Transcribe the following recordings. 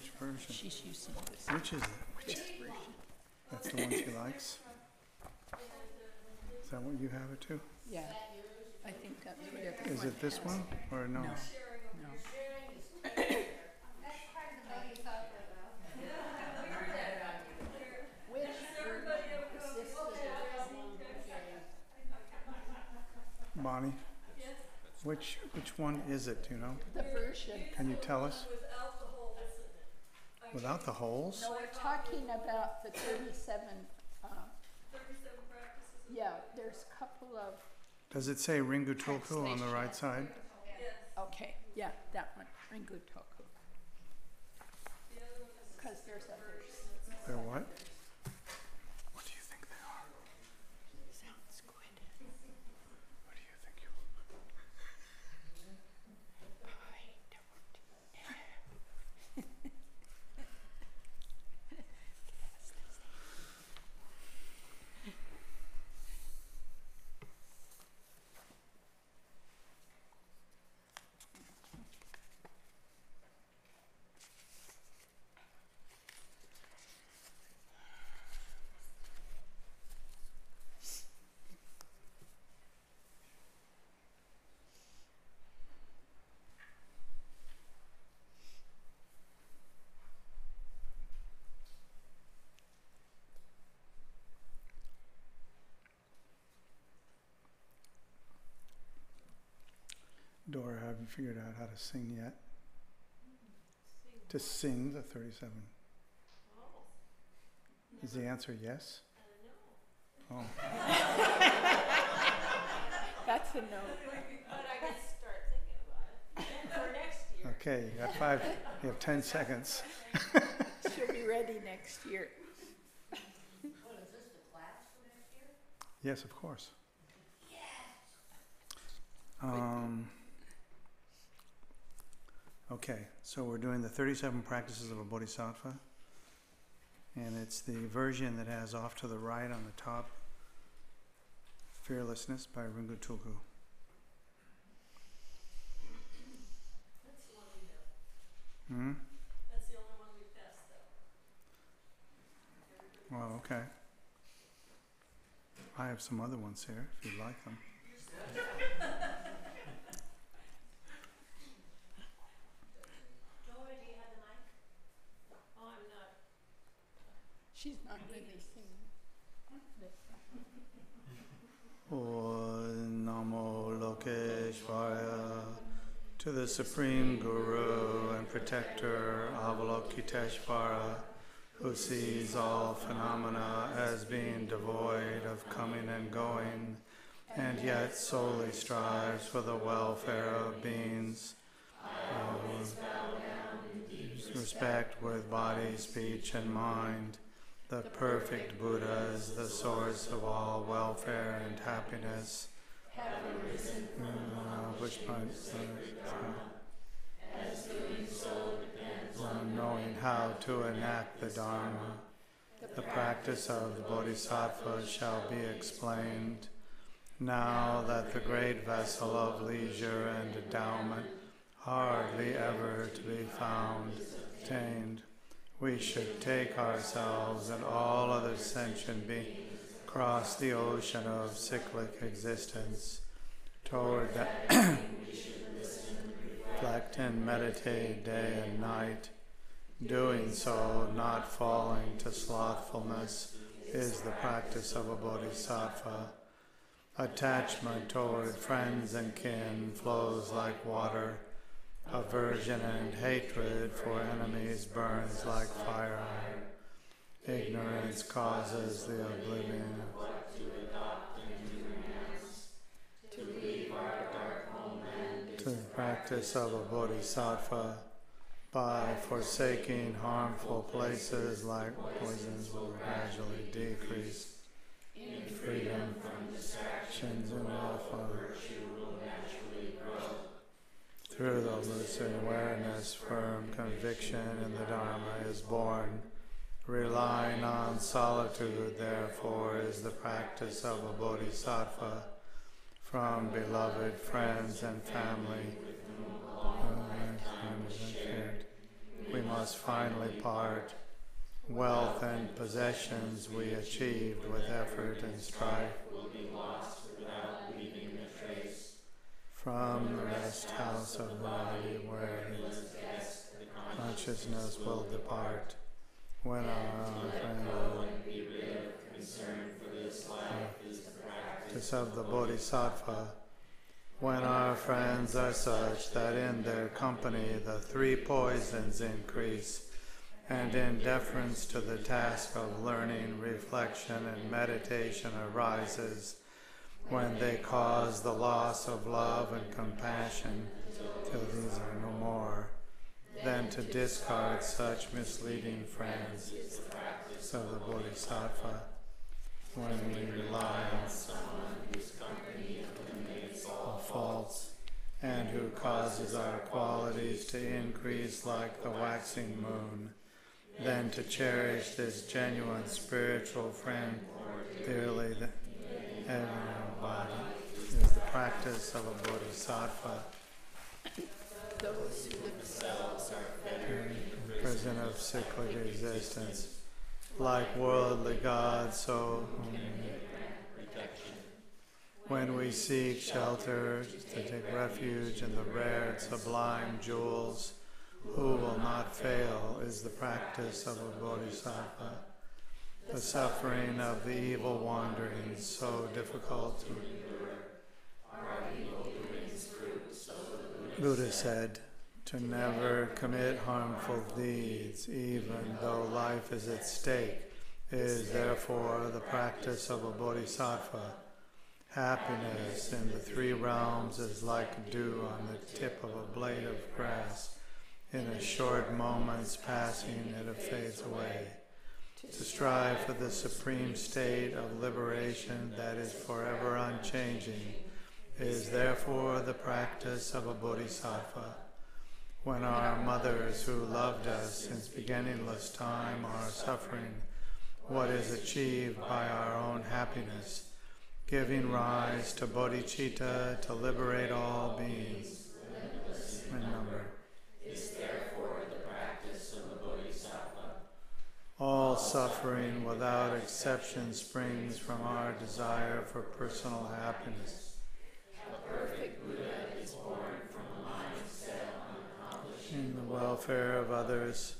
Which version? She's using this. Which is it? This version. That's the one she likes? Is that what you have it too? Yeah. I think that's what everyone Is it this has. one or no? No. No. Bonnie? Which one is it, do you know? The version. Can you tell us? Without the holes? No, we're talking about the 37. 37 practices. Yeah, there's a couple of. Does it say Ringu Tulku on the right side? Yes. Okay, yeah, that one. Ringu Toku. The other one is Because there's others. They're what? What do you think they are? Sounds good. What do you think you Dora, have you figured out how to sing yet? To sing the 37. Is the answer yes? Oh. That's a no. But I can start thinking about it for next year. Okay, you have 10 seconds. She'll be ready next year. What is this, the class for next year? Yes, of course. Okay, so we're doing the 37 practices of a Bodhisattva, and it's the version that has off to the right on the top, Fearlessness by Ringu Tulku. That's the one we have. Hmm? That's the only one we passed though. Well, okay. I have some other ones here, if you'd like them. Dora, do you have the mic? Oh, I'm not. She's not really singing. Namo Lokeshvara, to the Supreme Guru and Protector Avalokiteshvara, who sees all phenomena as being devoid of coming and going, and yet solely strives for the welfare of beings. Respect with body, speech, and mind. The perfect Buddha is the source of all welfare and happiness. Which as doing so depends on knowing how to enact the Dharma. The practice of the Bodhisattva shall be explained. Now that the great vessel of leisure and endowment, hardly ever to be found, attained, we should take ourselves and all other sentient beings across the ocean of cyclic existence toward that reflect and meditate day and night. Doing so, not falling to slothfulness, is the practice of a bodhisattva. Attachment toward friends and kin flows like water. Aversion and hatred for enemies burns like fire. Ignorance causes the oblivion of what to adopt into hands. To leave our dark homeland. To the practice of a bodhisattva, by forsaking harmful places like poisons, will gradually decrease. In freedom from distractions and willful virtue will naturally grow. Through the lucid awareness, firm conviction in the Dharma is born. Relying on solitude, therefore, is the practice of a bodhisattva. From beloved friends and family, we must finally part. Wealth and possessions we achieved with effort and strife will be lost without leaving a trace. from the rest house of the body where the consciousness will depart. When our friend will Be rid of concern for this life is the practice of the Bodhisattva. When our friends are such that in their company the three poisons increase, and in deference to the task of learning, reflection, and meditation arises, when they cause the loss of love and compassion till these are no more, then to discard such misleading friends is the practice of the Bodhisattva. When we rely on someone whose company eliminates all faults, and who causes our qualities to increase like the waxing moon, then to cherish this genuine spiritual friend dearly than our body is the practice of a Bodhisattva. Those who themselves are fettered In the prison of cyclic existence, like worldly gods, so when we seek shelter to take refuge in the rare and sublime jewels, who will not fail is the practice of a Bodhisattva. The suffering of the evil wanderings so difficult to endure. Buddha said, to never commit harmful deeds, even though life is at stake, is therefore the practice of a Bodhisattva. Happiness in the three realms is like dew on the tip of a blade of grass. In a short moment's passing, it fades away. To strive for the supreme state of liberation that is forever unchanging is therefore the practice of a Bodhisattva. When our mothers who loved us since beginningless time are suffering, what is achieved by our own happiness, giving rise to bodhicitta to liberate all beings, in number, is therefore the practice of the Bodhisattva. all suffering without exception springs from our desire for personal happiness. A perfect Buddha is born from a mind set on accomplishing In the welfare of others,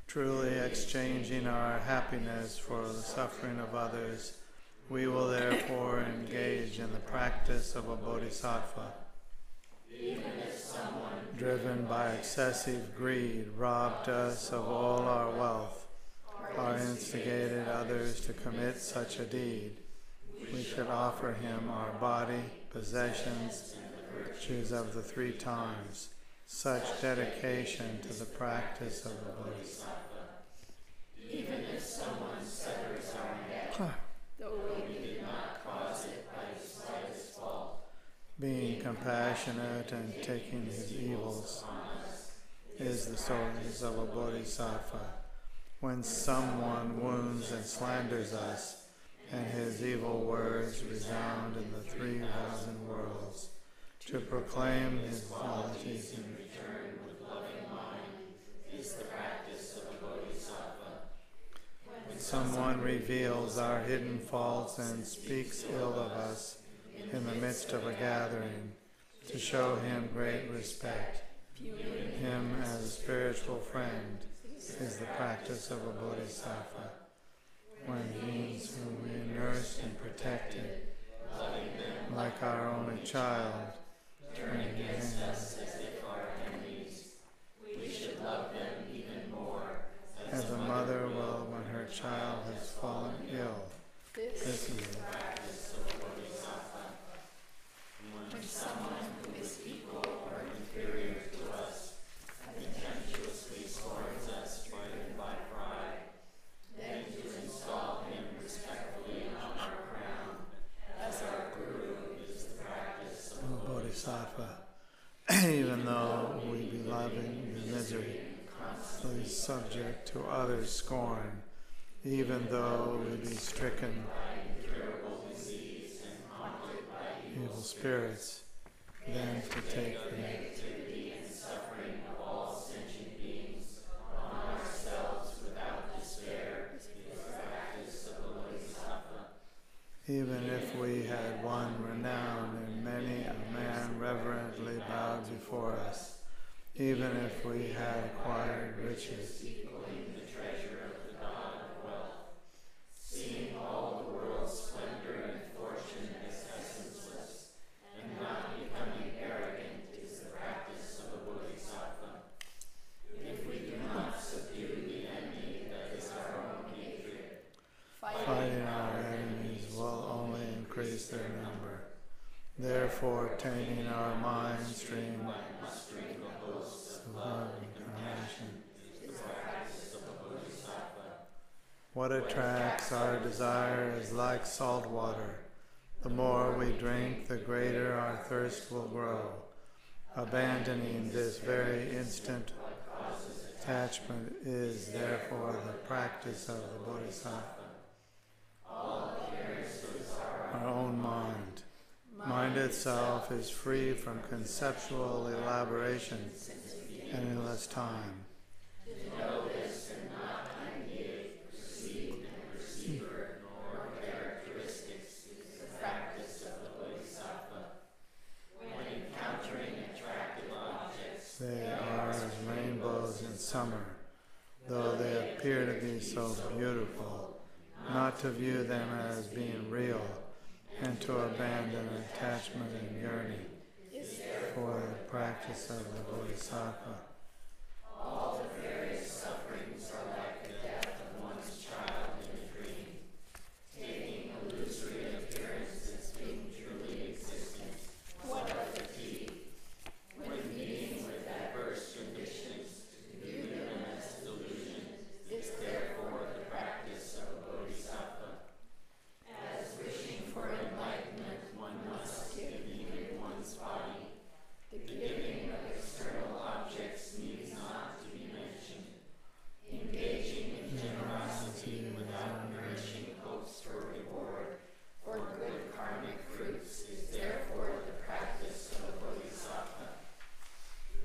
truly exchanging our happiness for the suffering of others, we will therefore engage in the practice of a Bodhisattva. even if someone Driven by excessive greed, robbed us of all our wealth, or instigated others to commit such a deed, we should offer him our body, possessions, and the virtues of the three times, such dedication to the practice of the Bodhisattva. even if someone severs our head, though we did not cause it by the slightest fault, Being compassionate and taking his evils is the source of a Bodhisattva. When someone wounds and slanders us, and his evil words resound in the 3,000 worlds, to proclaim his qualities in return with loving mind is the practice of a Bodhisattva. when someone reveals our hidden faults and speaks ill of us in the midst of a gathering, to show him great respect, viewing him as a spiritual friend, is the practice of a Bodhisattva. When beings whom we nursed and protected, Loving them like our only child, turn against us as if our enemies, we should love them even more as a mother will when her child has fallen ill. this This is the practice of a Bodhisattva. when someone who is equal or Inferior to us, contemptuously scorns us driven by pride, then to install him respectfully on our crown as our Guru is the practice of a Bodhisattva. Even though we be loving the misery, constantly subject to others' scorn, even though we be stricken incurable disease and haunted by evil spirits, then to take the negativity and suffering of all sentient beings even if we had won renown and many a man reverently bowed before us, even if we had acquired riches, equaling the treasure of the God of wealth, seeing all the world's splendor and fortune as essenceless, and not becoming arrogant is the practice of a Bodhisattva. If we do not subdue the enemy that is our own hatred, fighting our enemies will only increase their number. Therefore, taming our mind stream by mustering the hosts of love and compassion. is the practice of a Bodhisattva. What attracts our desire is like salt water. The more we drink, the greater our thirst will grow. Abandoning this very instant attachment is therefore the practice of the Bodhisattva. Our own mind. Mind itself is free from conceptual elaborations and endless time. They are as rainbows in summer, though they appear to be so beautiful, not to view them as being real, and to abandon attachment and yearning for the practice of the Bodhisattva. All the various sufferings are like the death of one's child in a dream, taking illusory appearance as being truly existent. What a fatigue! When meeting with adverse conditions, to view them as delusions is therefore the practice of a Bodhisattva. As wishing for enlightenment, one must give even one's body. The giving of external objects needs not to be mentioned. Engaging in generosity without nourishing hopes for reward or good karmic fruits is therefore the practice of a Bodhisattva.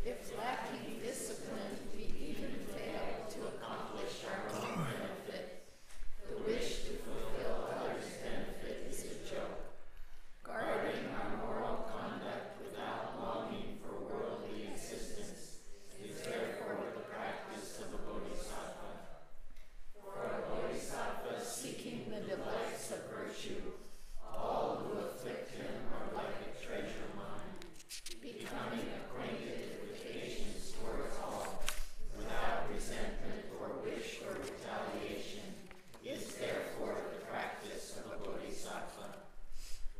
If lacking discipline, we even fail to accomplish our own benefit, the wish to fulfill others' benefit is a joke. Guarding our moral conduct without longing for worldly existence is therefore the practice of a Bodhisattva. For a Bodhisattva seeking the delights of virtue, all who afflict him are like a treasure mine, becoming acquainted with patience towards all, without resentment or wish or retaliation, is therefore the practice of a Bodhisattva.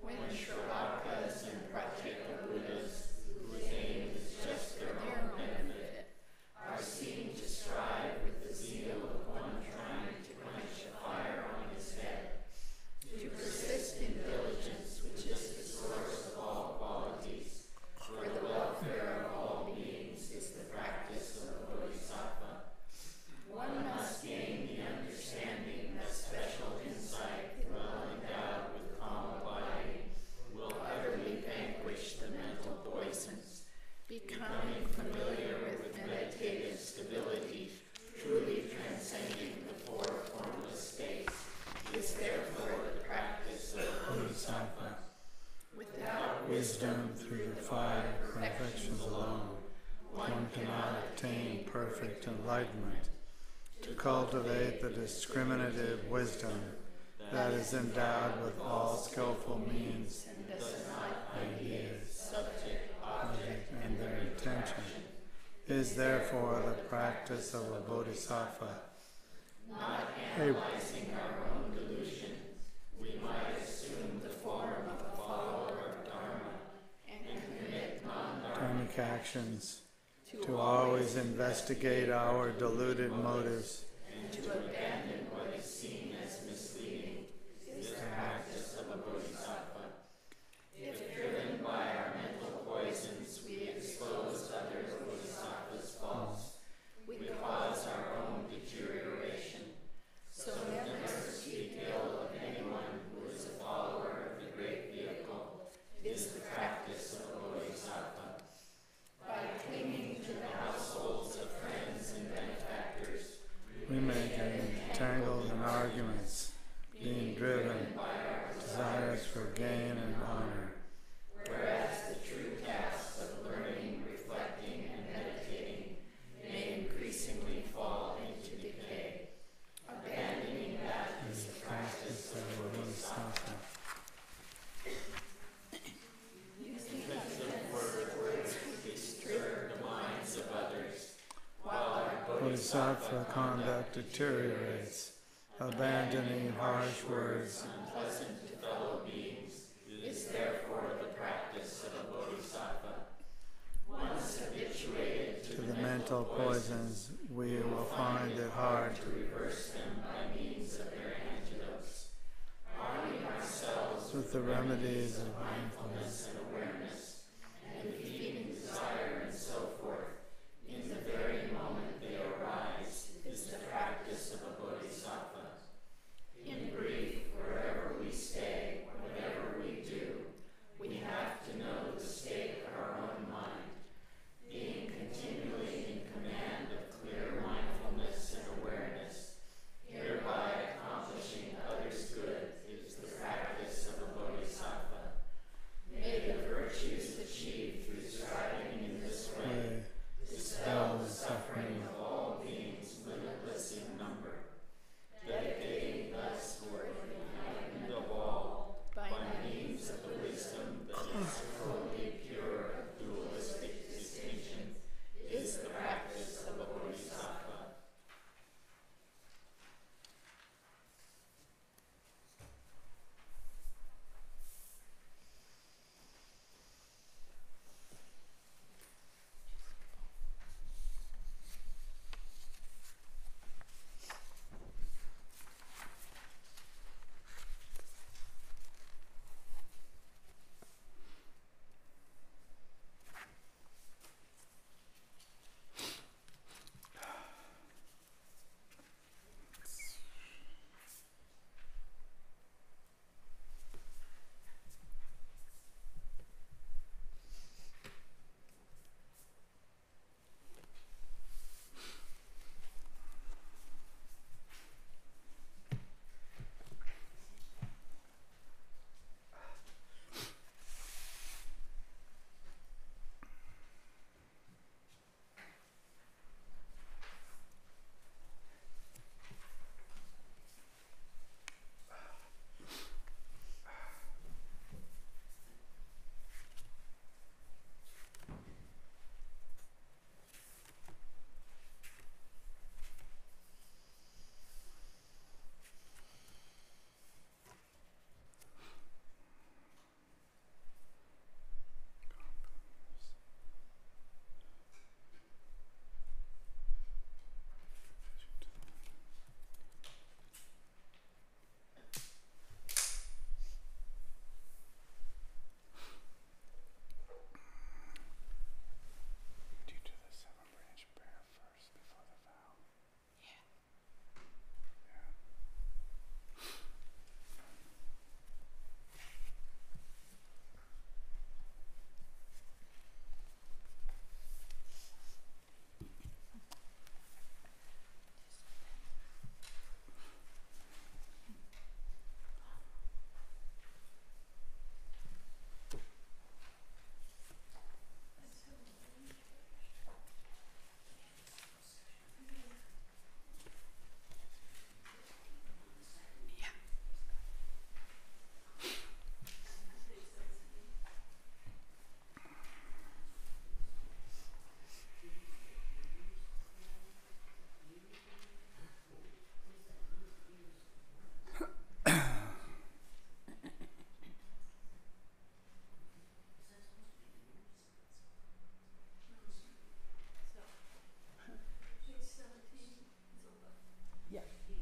When Shravakas and Pratyeka Buddhas, whose aim is just their own benefit, are seen to strive with the zeal of one trying to quench a fire on his head, to persist in diligence, which is the source of all qualities, for the welfare of all beings is the practice of a Bodhisattva. One must gain the understanding that special insight, well endowed with calm abiding, will utterly vanquish the mental poisons. Becoming familiar with meditative stability, truly transcending the four formless states, is therefore the practice of a Bodhisattva. Without Wisdom through the fire of perfections alone, one cannot attain perfect enlightenment. To cultivate the discriminative wisdom that is endowed with all skillful means, ideas, subject, object, and their intention, is therefore the practice of a Bodhisattva. not analyzing our own delusion, we might assume the form of a follower of Dharma and commit non-dharmic Dharmic actions, to always investigate our deluded motives, and to abandon what is seen as misleading is the practice of a Bodhisattva. If driven by our mental poisons, we expose others' Bodhisattvas' faults, we cause our own deterioration. So never speak ill of anyone who is a follower of the great vehicle is the practice of a Bodhisattva. By clinging to the households of friends and benefactors, Bodhisattva conduct deteriorates. Abandoning harsh words unpleasant to fellow beings is therefore the practice of a bodhisattva. Once habituated to the mental poisons, we will find it hard to reverse them by means of their antidotes. Arming ourselves with the remedies of mindfulness. and awareness, and defeating desire and so forth, in the very moment they arise, is the practice of a bodhisattva. In brief, wherever we stay, whatever we do, we have to know the state of our own mind. Being continually in command of clear mindfulness and awareness, hereby accomplishing others' good, is the practice of a bodhisattva. May the virtues achieved through striving in this way dispel the suffering of all beings limitless in number, dedicating thus toward the enlightenment of all by means of the wisdom that is totally pure of dualistic distinction, is the practice of a bodhisattva.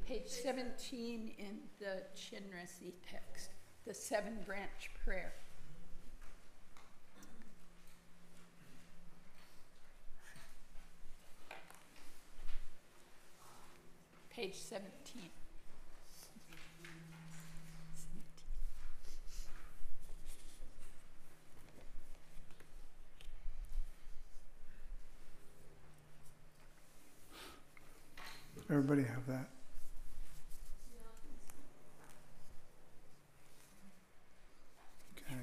Page 17 in the Chinrasi text, the 7-branch prayer. Page 17. Everybody have that? Okay.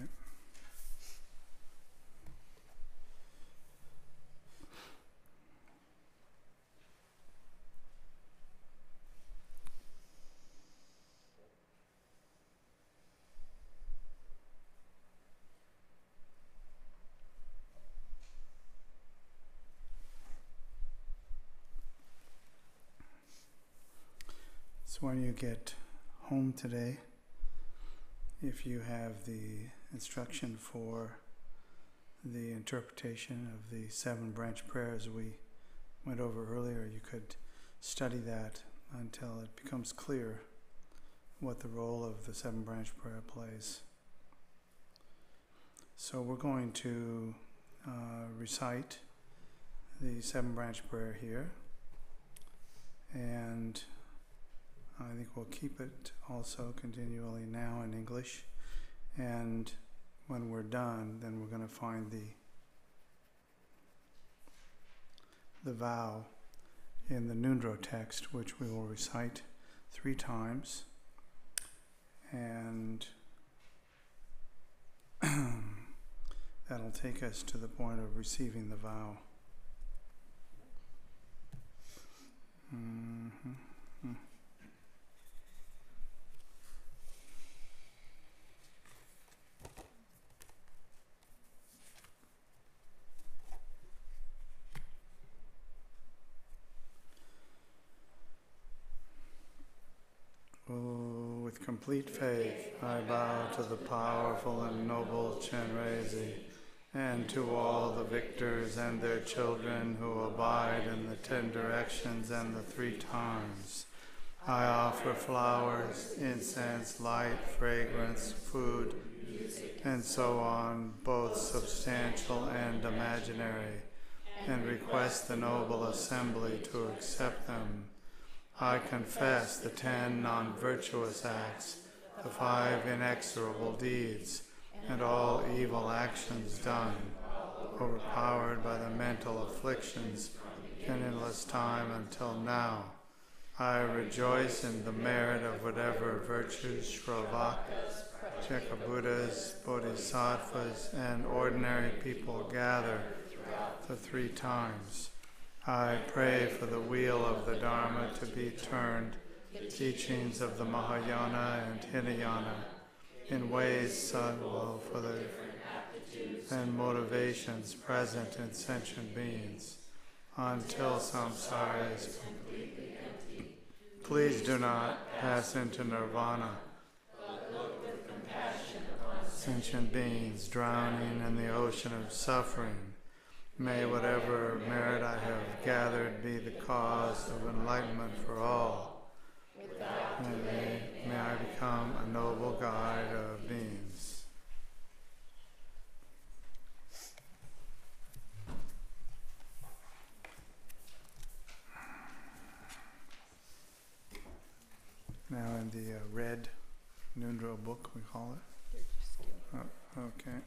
So when you get home today, if you have the instruction for the interpretation of the 7 branch prayers we went over earlier, you could study that until it becomes clear what the role of the 7 branch prayer plays. So we're going to recite the 7 branch prayer here, and I think we'll keep it also continually now in English, and when we're done, then we're going to find the vow in the Nundro text, which we will recite 3 times, and that'll take us to the point of receiving the vow. With complete faith, I bow to the powerful and noble Chenrezig, and to all the victors and their children who abide in the 10 directions and the 3 times. I offer flowers, incense, light, fragrance, food, and so on, both substantial and imaginary, and request the noble assembly to accept them. I confess the 10 non-virtuous acts, the 5 inexorable deeds, and all evil actions done, overpowered by the mental afflictions in endless time until now. I rejoice in the merit of whatever virtues Shravakas, Chekabuddhas, Bodhisattvas, and ordinary people gather the 3 times. I pray for the wheel of the Dharma to be turned, teachings of the Mahayana and Hinayana, in ways suitable for the and motivations present in sentient beings, until samsara is completely empty. Please do not pass into nirvana, but look with compassion upon sentient beings drowning in the ocean of suffering. May whatever merit I have gathered be the cause of enlightenment for all. May I become a noble guide of beings. Now in the red Nundro book, we call it. Oh, okay.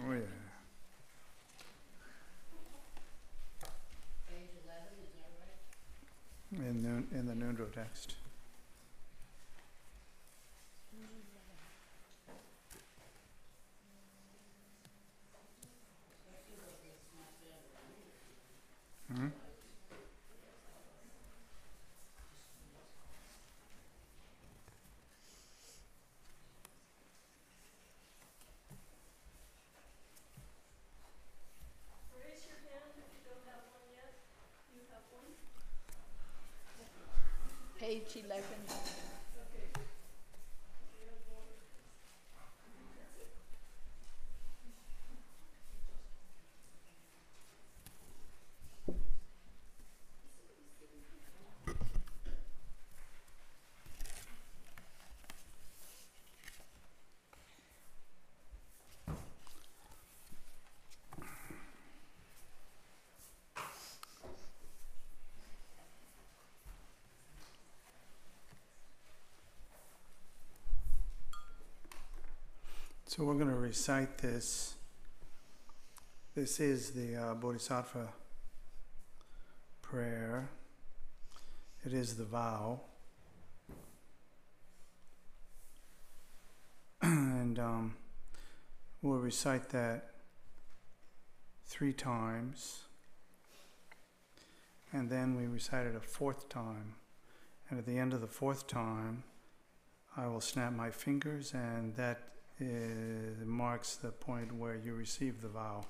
Oh yeah. Page 11, is that right? In the Nundro text. Hmm? Raise your hand if you don't have one yet. You have one? Page 11. Okay. You have one. So we're going to recite this. This is the Bodhisattva prayer. It is the vow. And we'll recite that 3 times. and then we recite it a fourth time. And at the end of the fourth time, I will snap my fingers, and that marks the point where you receive the vow.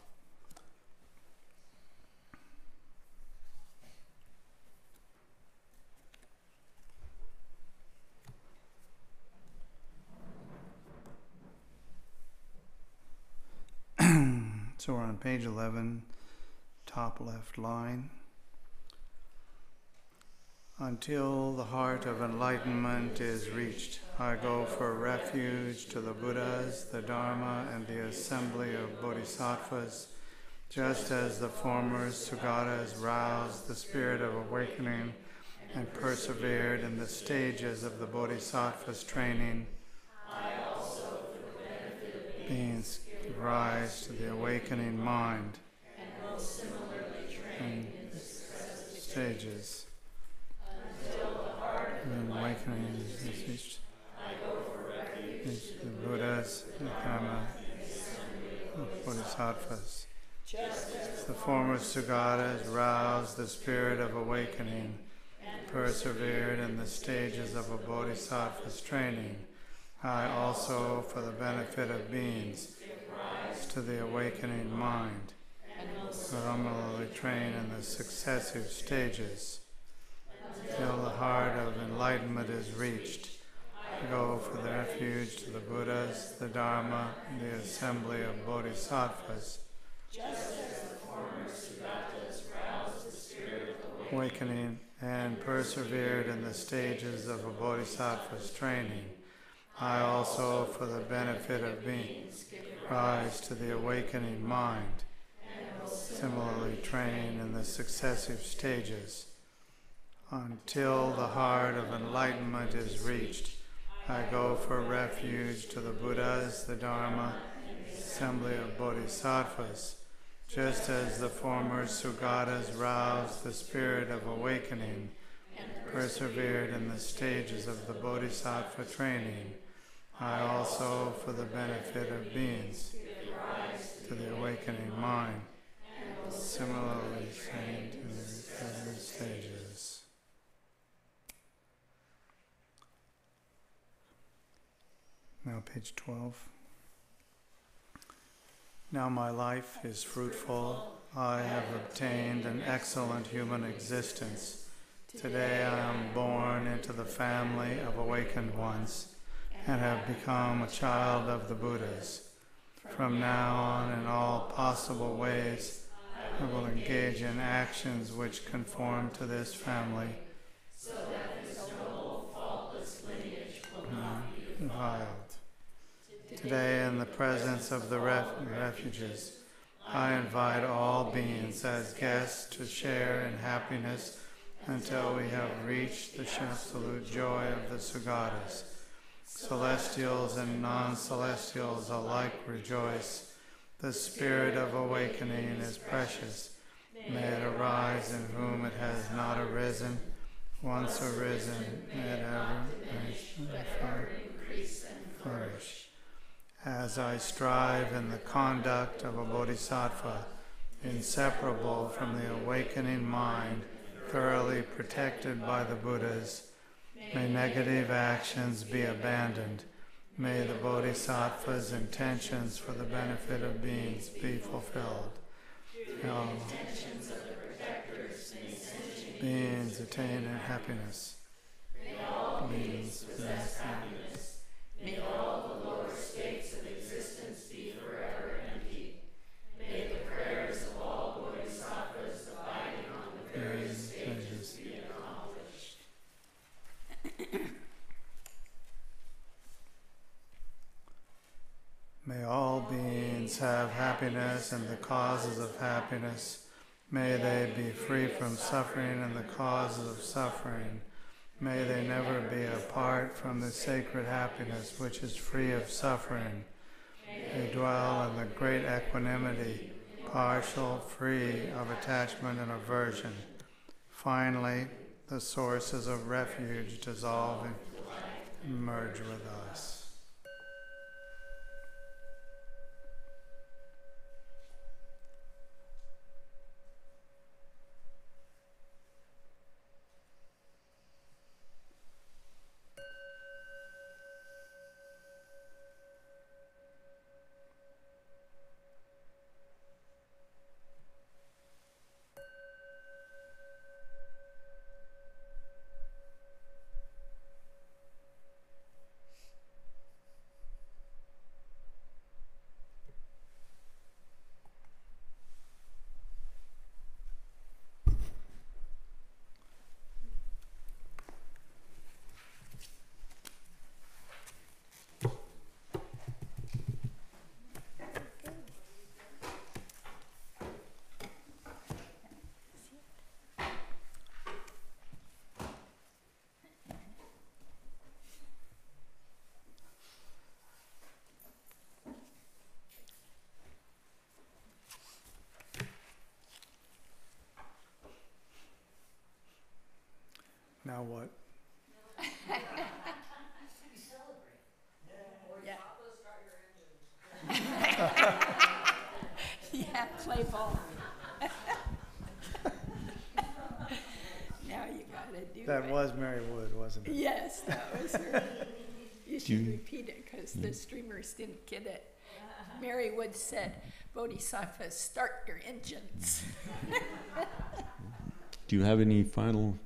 So we're on page 11, top left line. Until the heart of enlightenment is reached, I go for refuge to the Buddhas, the Dharma, and the assembly of Bodhisattvas, just as the former Sugata's roused the spirit of awakening and persevered in the stages of the Bodhisattva's training. I also, for the benefit of beings, give rise to the awakening mind, and most similarly trained in the successive stages. Until the heart of awakening is reached, I go for refuge to the Buddhas, the Dharma, and the Bodhisattvas. Just as the former Sugatas roused the spirit of awakening and persevered in the stages of a Bodhisattva's training, I also, for the benefit of beings, give rise to the awakening mind, and similarly train in the successive stages. Until the heart of enlightenment is reached, I go for the refuge to the Buddhas, the Dharma, and the assembly of Bodhisattvas. Just as the former Sugatas roused the spirit of awakening and persevered in the stages of a Bodhisattva's training, I also, for the benefit of beings, give rise to the awakening mind, and similarly train in the successive stages. Until the heart of enlightenment is reached, I go for refuge to the Buddhas, the Dharma, and the assembly of Bodhisattvas, just as the former Sugatas roused the spirit of awakening and persevered in the stages of the Bodhisattva training. I also, for the benefit of beings, give rise to the awakening mind, and similarly trained in the successive stages. Now page 12. Now my life is fruitful. I have obtained an excellent human existence. Today I am born into the family of awakened ones and have become a child of the Buddhas. From now on, in all possible ways, I will engage in actions which conform to this family, so that this noble, faultless lineage will not be defiled. Today, in the presence of the refuges, I invite all beings as guests to share in happiness until we have reached the absolute joy of the Sugatas. Celestials and non-celestials alike rejoice. The spirit of awakening is precious. May it arise in whom it has not arisen. Once arisen, may it ever increase and flourish. As I strive in the conduct of a bodhisattva, inseparable from the awakening mind, thoroughly protected by the Buddhas, may negative actions be abandoned. May the bodhisattva's intentions for the benefit of beings be fulfilled. May all intentions of the protectors beings attain happiness. May all beings possess happiness. May all the lower states of existence be forever empty. May the prayers of all bodhisattvas abiding on the various stages be accomplished. May all beings have happiness and the causes of happiness. May they be free from suffering and the causes of suffering. May they never be apart from the sacred happiness which is free of suffering. May they dwell in the great equanimity, partial, free of attachment and aversion. Finally, the sources of refuge dissolve and merge with us. what? You celebrate. Yeah. Start your engines. Yeah, play ball. Now you gotta do That it. was Mary Wood, wasn't it? Yes, that was her. You should you- repeat it because the streamers didn't get it. Mary Wood said, Bodhisattva, start your engines. Do you have any final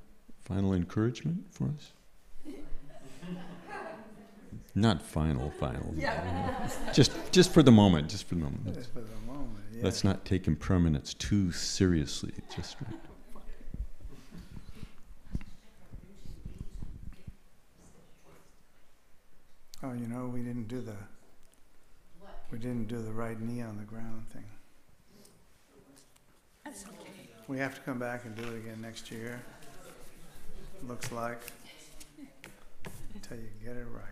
encouragement for us? Not final. Yeah. Just for the moment. Just for the moment, yeah. Let's not take impermanence too seriously. Just right. Oh, you know, we didn't do the right knee on the ground thing. That's okay. We have to come back and do it again next year. Looks like. Until you get it right.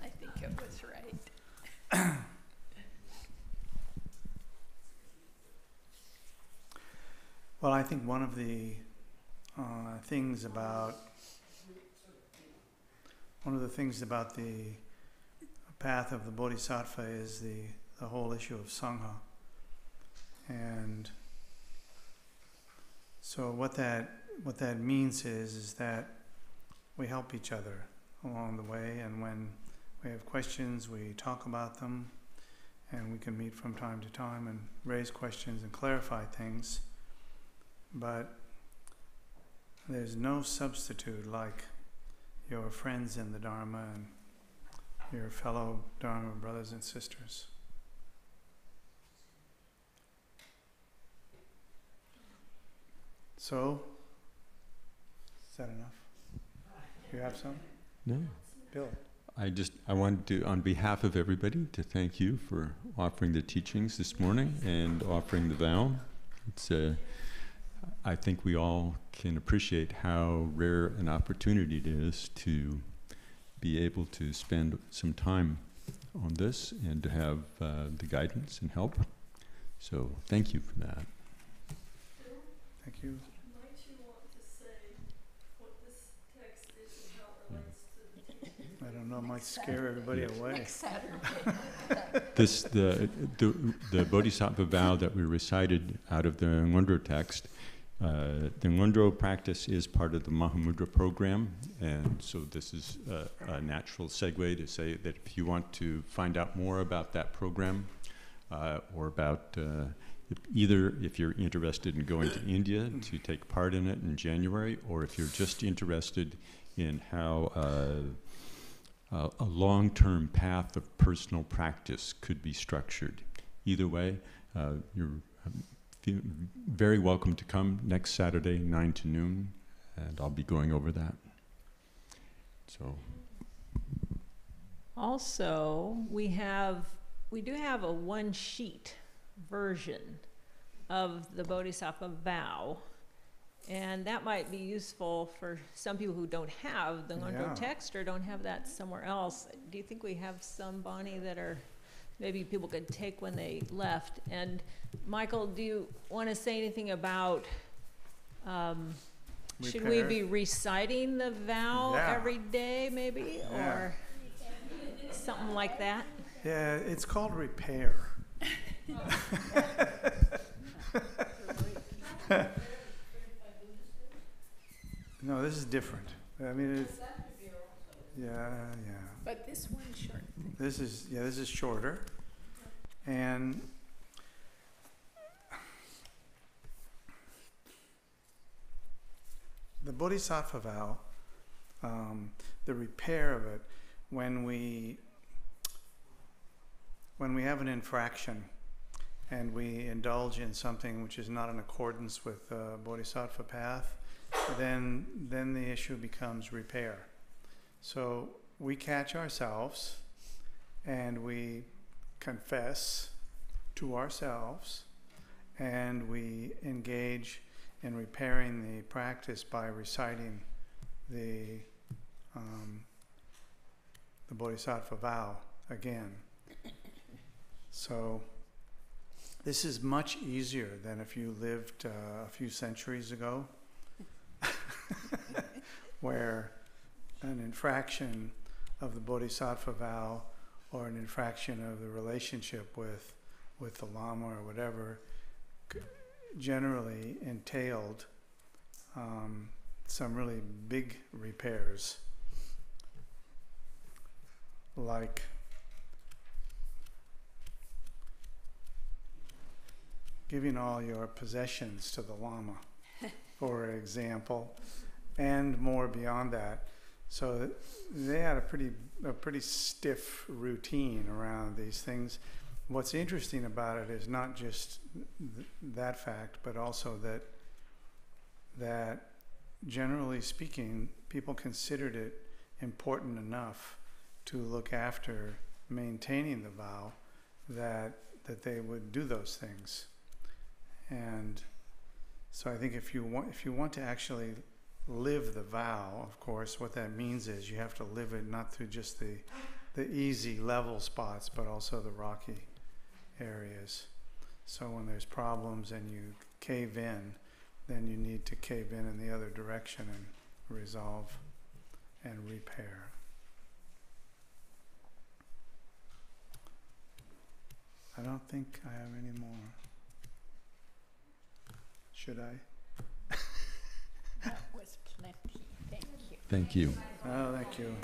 I think it was right. Well, I think one of the things about the path of the Bodhisattva is the whole issue of Sangha. And so what that means is that we help each other along the way, and when we have questions, we talk about them, and we can meet from time to time and raise questions and clarify things. But there's no substitute like your friends in the Dharma and your fellow Dharma brothers and sisters. So, is that enough? You have some? No. Bill. I wanted to, on behalf of everybody, to thank you for offering the teachings this morning and offering the vow. It's I think we all can appreciate how rare an opportunity it is to be able to spend some time on this and to have the guidance and help. So thank you for that. Thank you. Might you want to say what this text is and how it relates to the teaching? I don't know, it might scare everybody away. Next Saturday. The Bodhisattva vow that we recited out of the Ngondro text, the Ngondro practice is part of the Mahamudra program, and so this is a natural segue to say that if you want to find out more about that program, or about either if you're interested in going to India to take part in it in January, or if you're just interested in how a long-term path of personal practice could be structured. Either way, you're very welcome to come next Saturday, 9 to noon, and I'll be going over that. So. Also, we do have a one-sheet version of the Bodhisattva vow, and that might be useful for some people who don't have the Ngondro text or don't have that somewhere else. Do you think we have some, Bonnie, that are maybe people could take when they left? And Michael, do you want to say anything about should we be reciting the vow every day maybe, or something like that? Yeah, it's called repair. No, this is different. I mean, it's, yeah. But this one short thing. This is shorter, and the Bodhisattva vow, the repair of it, when we have an infraction and we indulge in something which is not in accordance with the Bodhisattva path, then the issue becomes repair. So we catch ourselves and we confess to ourselves, and we engage in repairing the practice by reciting the Bodhisattva vow again. So this is much easier than if you lived a few centuries ago. where an infraction of the Bodhisattva vow or an infraction of the relationship with the Lama or whatever generally entailed some really big repairs, like giving all your possessions to the Lama, for example, and more beyond that. So they had a pretty stiff routine around these things. What's interesting about it is not just that fact, but also that generally speaking, people considered it important enough to look after maintaining the vow that they would do those things. And so I think if you want to actually live the vow, of course, what that means is you have to live it not through just the easy level spots, but also the rocky areas. So when there's problems and you cave in, then you need to cave in the other direction and resolve and repair. I don't think I have any more. Should I? That was plenty. Thank you. Thank you. Oh, thank you.